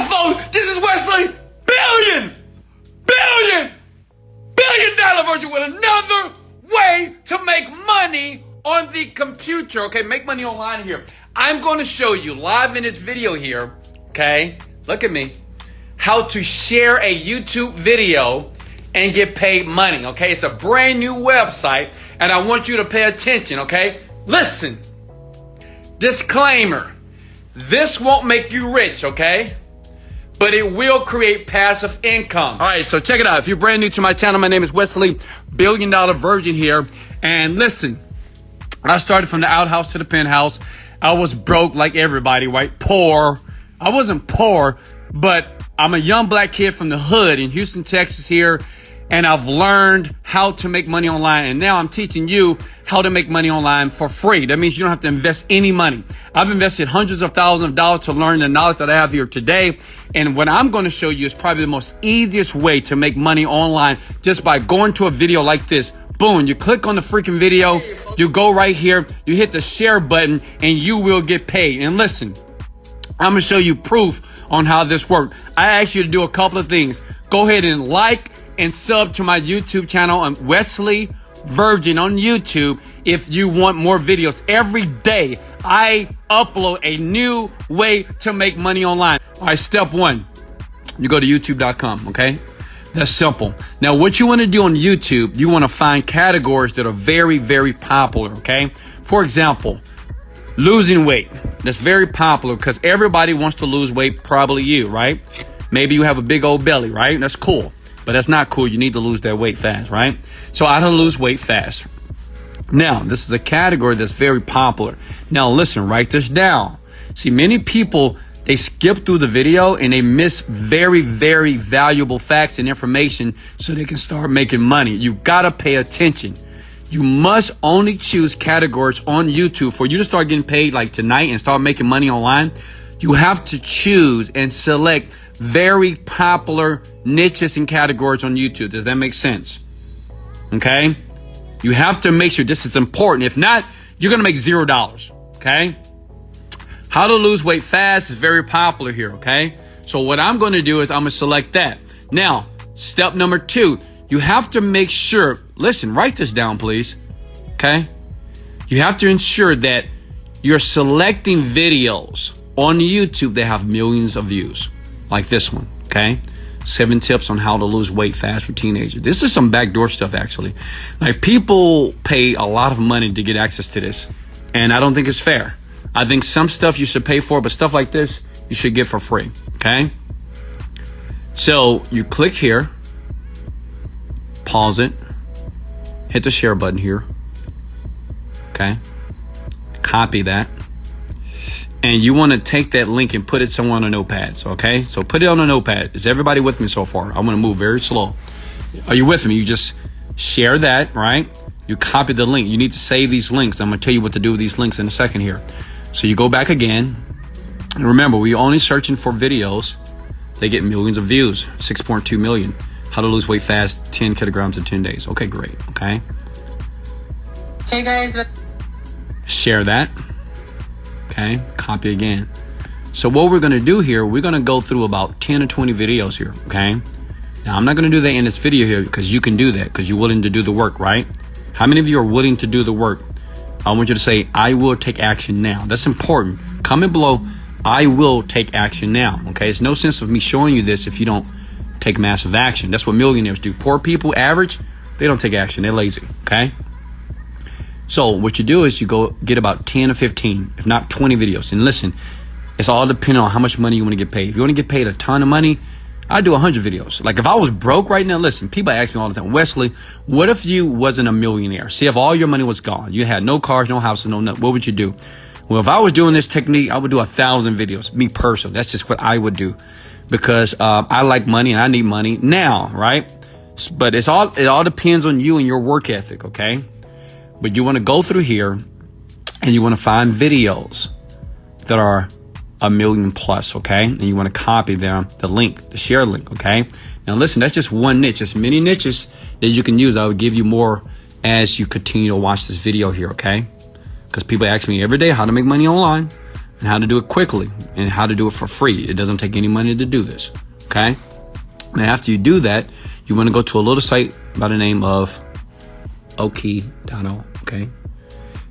folks, this is Wesley, billion dollar version with another way to make money on the computer, okay? Make money online here. I'm going to show you live in this video here, okay? Look at me. How to share a YouTube video and get paid money, okay? It's a brand new website, and I want you to pay attention, okay? Listen, disclaimer, this won't make you rich, okay? But it will create passive income. All right, so check it out. If you're brand new to my channel, my name is Wesley, billion dollar virgin here. And listen, I started from the outhouse to the penthouse. I was broke like everybody, right? Poor. I wasn't poor, but I'm a young black kid from the hood in Houston, Texas here. And I've learned how to make money online. And now I'm teaching you how to make money online for free. That means you don't have to invest any money. I've invested hundreds of thousands of dollars to learn the knowledge that I have here today. And what I'm going to show you is probably the most easiest way to make money online, just by going to a video like this. Boom, you click on the freaking video, you go right here, you hit the share button, and you will get paid. And listen, I'm going to show you proof on how this works. I ask you to do a couple of things. Go ahead and like and sub to my YouTube channel, Wesley Virgin on YouTube, if you want more videos. Every day I upload a new way to make money online. All right, step one, you go to youtube.com, okay? That's simple. Now, what you want to do on YouTube, you want to find categories that are very, very popular, okay? For example, losing weight. That's very popular because everybody wants to lose weight, probably you, right? Maybe you have a big old belly, right? That's cool. But that's not cool. You need to lose that weight fast, right? So how to lose weight fast. Now, this is a category that's very popular. Now, listen, write this down. See, many people, they skip through the video and they miss very, very valuable facts and information so they can start making money. You got to pay attention. You must only choose categories on YouTube for you to start getting paid like tonight and start making money online. You have to choose and select very popular niches and categories on YouTube. Does that make sense? Okay. You have to make sure this is important. If not, you're going to make $0. Okay. How to lose weight fast is very popular here. Okay. So what I'm going to do is I'm going to select that. Now, step number 2, you have to make sure, listen, write this down, please. Okay. You have to ensure that you're selecting videos on YouTube that have millions of views. Like this one, okay? 7 tips on how to lose weight fast for teenagers. This is some backdoor stuff, actually. Like, people pay a lot of money to get access to this, and I don't think it's fair. I think some stuff you should pay for, but stuff like this, you should get for free, okay? So you click here, pause it, hit the share button here, okay? Copy that. And you want to take that link and put it somewhere on a notepad. So, okay, so put it on a notepad. Is everybody with me so far? I'm going to move very slow. Are you with me? You just share that, right? You copy the link. You need to save these links. I'm going to tell you what to do with these links in a second here. So you go back again. And remember, we're only searching for videos. They get millions of views, 6.2 million. How to lose weight fast, 10 kilograms in 10 days. Okay, great. Okay. Hey guys. Share that. Okay, copy again. So what we're going to do here, we're going to go through about 10 or 20 videos here, okay? Now, I'm not going to do that in this video here because you can do that because you're willing to do the work, right? How many of you are willing to do the work? I want you to say, I will take action now. That's important. Comment below, I will take action now, okay? It's no sense of me showing you this if you don't take massive action. That's what millionaires do. Poor people, average, they don't take action. They're lazy, okay? So what you do is you go get about 10 or 15, if not 20 videos. And listen, it's all depending on how much money you want to get paid. If you want to get paid a ton of money, I do 100 videos. Like if I was broke right now, listen, people ask me all the time, Wesley, what if you wasn't a millionaire? See, if all your money was gone, you had no cars, no houses, no nothing, what would you do? Well, if I was doing this technique, I would do 1,000 videos, me personally. That's just what I would do because I like money and I need money now, right? But it all depends on you and your work ethic, okay? But you want to go through here and you want to find videos that are 1 million plus, okay? And you want to copy them, the link, the share link, okay? Now listen, that's just one niche. There's many niches that you can use. I will give you more as you continue to watch this video here, okay? Because people ask me every day how to make money online. and how to do it quickly and how to do it for free. It doesn't take any money to do this. Okay. And after you do that, you want to go to a little site by the name of okie.o. Okay.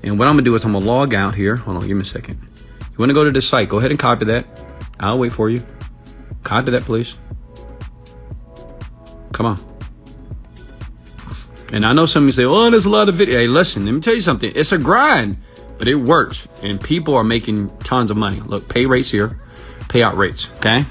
And what I'm going to do is I'm going to log out here. Hold on, give me a second. You want to go to this site. Go ahead and copy that. I'll wait for you. Copy that, please. Come on. And I know some of you say, oh, there's a lot of video. Hey, listen, let me tell you something. It's a grind, but it works. And people are making tons of money. Look, pay rates here, payout rates, okay?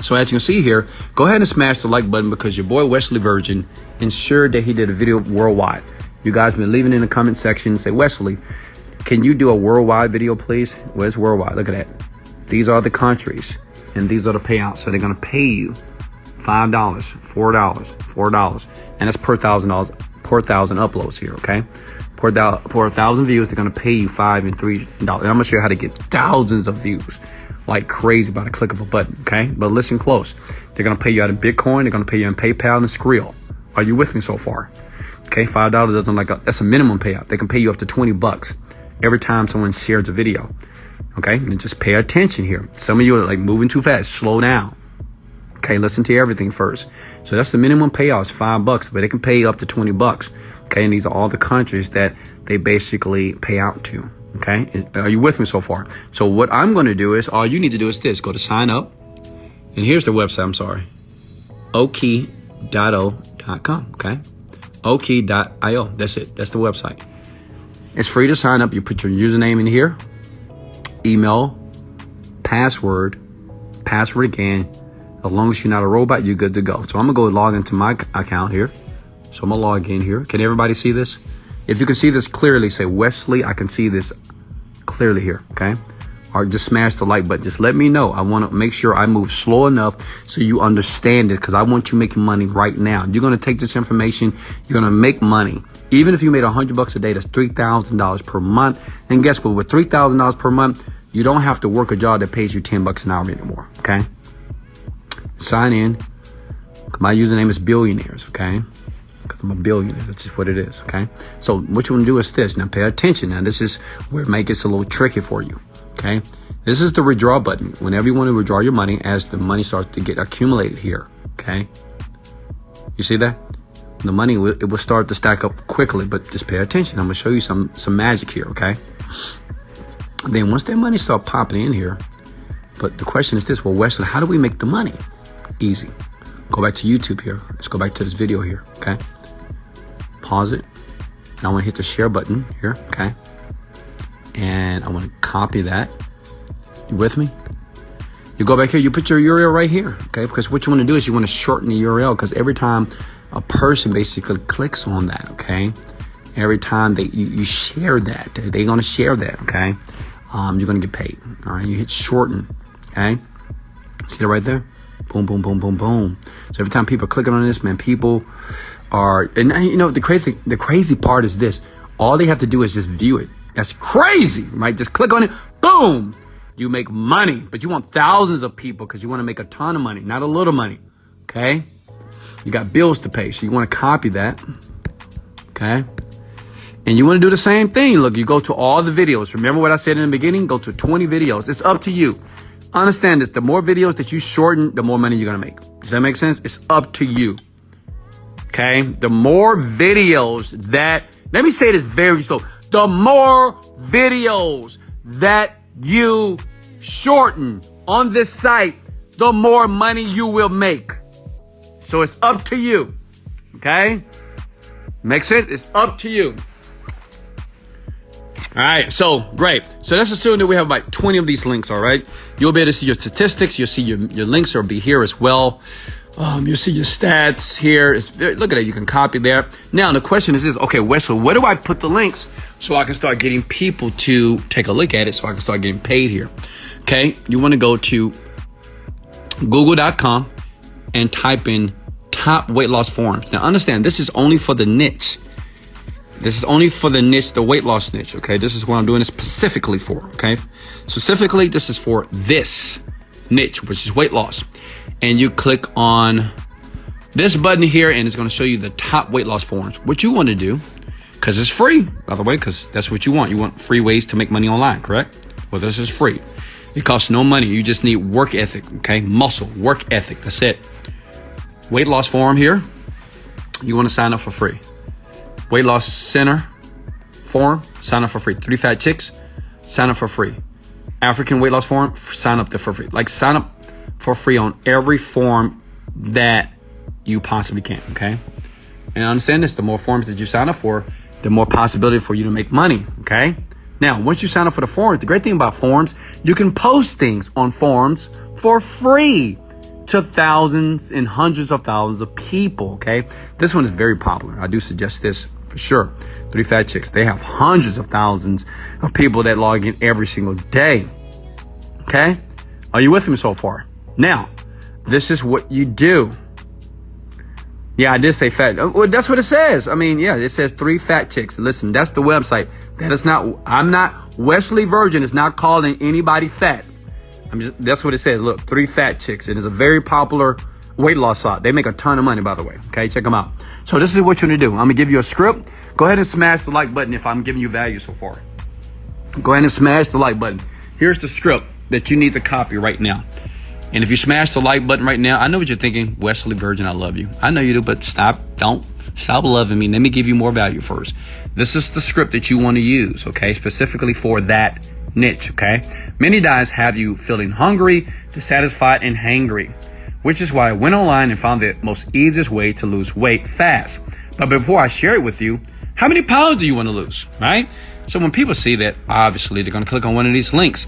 So as you can see here, go ahead and smash the like button because your boy Wesley Virgin ensured that he did a video worldwide. You guys been leaving in the comment section, say, Wesley, can you do a worldwide video, please? Where's worldwide? Look at that. These are the countries, and these are the payouts. So they're going to pay you $5, $4, and that's per $1,000, per 1,000 uploads here, okay? For 1,000 views, they're gonna pay you $5 and $3, and I'm gonna show you how to get thousands of views like crazy by the click of a button, okay? But listen close. They're gonna pay you out of Bitcoin. They're gonna pay you in PayPal and Skrill. Are you with me so far? Okay, $5 doesn't that's a minimum payout. They can pay you up to $20 every time someone shares a video. Okay, and just pay attention here. Some of you are like moving too fast. Slow down. Okay, listen to everything first. So that's the minimum payout is $5, but they can pay up to $20. Okay, and these are all the countries that they basically pay out to. Okay, are you with me so far? So what I'm going to do is, all you need to do is this: go to sign up, and here's the website. I'm sorry, okie.o.com. Okay, okie.io. That's it. That's the website. It's free to sign up. You put your username in here, email, password again. As long as you're not a robot, you're good to go. So I'm going to go log into my account here. So I'm going to log in here. Can everybody see this? If you can see this clearly, say, Wesley, I can see this clearly here, okay? Or just smash the like button. Just let me know. I want to make sure I move slow enough so you understand it, because I want you making money right now. You're going to take this information. You're going to make money. Even if you made $100 a day, that's $3,000 per month. And guess what? With $3,000 per month, you don't have to work a job that pays you $10 an hour anymore, okay? Sign in. My username is Billionaires, okay? Because I'm a billionaire. That's just what it is, okay? So what you want to do is this. Now pay attention. Now this is where it makes it a little tricky for you, okay? This is the withdraw button. Whenever you want to withdraw your money, as the money starts to get accumulated here, okay? You see that? The money, it will start to stack up quickly, but just pay attention. I'm going to show you some magic here, okay? Then once that money start popping in here, but the question is this: well, Wesley, how do we make the money? Easy. Go back to YouTube here. Let's go back to this video here, okay? Pause it. And I want to hit the share button here, okay? And I want to copy that. You with me? You go back here, you put your URL right here, okay? Because what you want to do is you want to shorten the URL, because every time a person basically clicks on that, okay? Every time you share that, they're going to share that, okay? You're going to get paid, all right? You hit shorten, okay? See that right there? Boom, boom, boom, boom, boom. So every time people are clicking on this, man, people are, and you know, the crazy part is this: all they have to do is just view it. That's crazy, right? Just click on it, boom, you make money. But you want thousands of people because you want to make a ton of money, not a little money, okay? You got bills to pay, so you want to copy that, okay? And you want to do the same thing. Look, you go to all the videos. Remember what I said in the beginning? Go to 20 videos. It's up to you. Understand this: the more videos that you shorten, the more money you're going to make. Does that make sense? It's up to you. Okay? The more videos that, let me say this very slow. The more videos that you shorten on this site, the more money you will make. So it's up to you. Okay? Make sense? It's up to you. All right, so great. So let's assume that we have like 20 of these links, all right? You'll be able to see your statistics. You'll see your links will be here as well. You'll see your stats here. Look at it. You can copy there. Now, the question is this: okay, Wesley, where do I put the links so I can start getting people to take a look at it so I can start getting paid here? Okay, you want to go to google.com and type in top weight loss forums. Now, understand, this is only for the niche. This is only for the niche, the weight loss niche, okay? This is what I'm doing it specifically for, okay? Specifically, this is for this niche, which is weight loss. And you click on this button here, and it's going to show you the top weight loss forums. What you want to do, because it's free, by the way, because that's what you want. You want free ways to make money online, correct? Well, this is free. It costs no money. You just need work ethic, okay? Muscle, work ethic. That's it. Weight loss forum here. You want to sign up for free. Weight loss center forum, sign up for free. 3 fat chicks, sign up for free. African weight loss forum, sign up there for free. Like, sign up for free on every forum that you possibly can, okay? And understand this, the more forums that you sign up for, the more possibility for you to make money, okay? Now, once you sign up for the forums, the great thing about forums, you can post things on forums for free to thousands and hundreds of thousands of people, okay? This one is very popular. I do suggest this for sure. 3 Fat Chicks, they have hundreds of thousands of people that log in every single day, okay? Are you with me so far? Now, this is what you do. Yeah, I did say fat. Well, that's what it says. I mean, yeah, it says 3 Fat Chicks. Listen, that's the website. That is not, I'm not, Wesley Virgin is not calling anybody fat. That's what it says. Look, 3 Fat Chicks. It is a very popular weight loss site. They make a ton of money, by the way. Okay, check them out. So this is what you're going to do. I'm going to give you a script. Go ahead and smash the like button if I'm giving you value so far. Go ahead and smash the like button. Here's the script that you need to copy right now. And if you smash the like button right now, I know what you're thinking. Wesley Virgin, I love you. I know you do, but don't stop loving me. Let me give you more value first. This is the script that you want to use, okay? Specifically for that niche, okay? Many diets have you feeling hungry, dissatisfied, and hangry, which is why I went online and found the most easiest way to lose weight fast. But before I share it with you, how many pounds do you want to lose, right? So when people see that, obviously they're going to click on one of these links.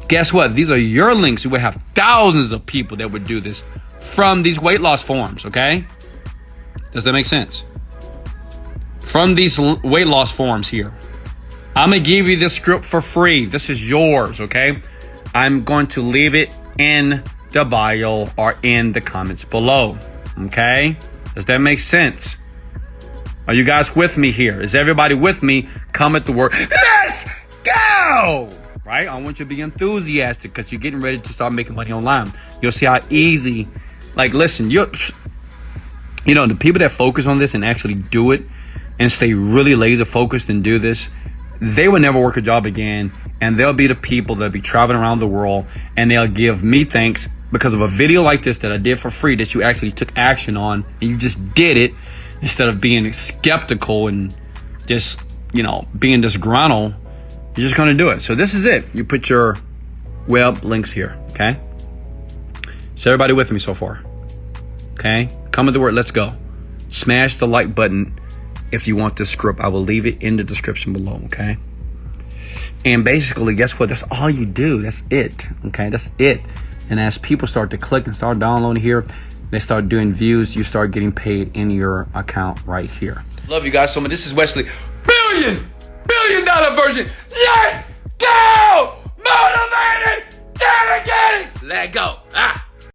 Guess what? These are your links. You would have thousands of people that would do this from these weight loss forums, okay? Does that make sense? From these weight loss forums here. I'm going to give you this script for free. This is yours, okay? I'm going to leave it in the bio or in the comments below, okay? Does that make sense? Are you guys with me here? Is everybody with me? Comment the word, let's go! Right? I want you to be enthusiastic because you're getting ready to start making money online. You'll see how easy, like, listen, you know, the people that focus on this and actually do it and stay really laser focused and do this, they will never work a job again. And they'll be the people that'll be traveling around the world and they'll give me thanks because of a video like this that I did for free that you actually took action on and you just did it instead of being skeptical and just, you know, being disgruntled. You're just going to do it. So this is it. You put your web links here, okay? So everybody with me so far, okay? Comment the word, let's go. Smash the like button if you want this script. I will leave it in the description below, okay? And basically, guess what? That's all you do. That's it, okay? That's it. And as people start to click and start downloading here, they start doing views, you start getting paid in your account right here. Love you guys so much. This is Wesley. Billion dollar version. Let's go! Motivated, dedicated, let go.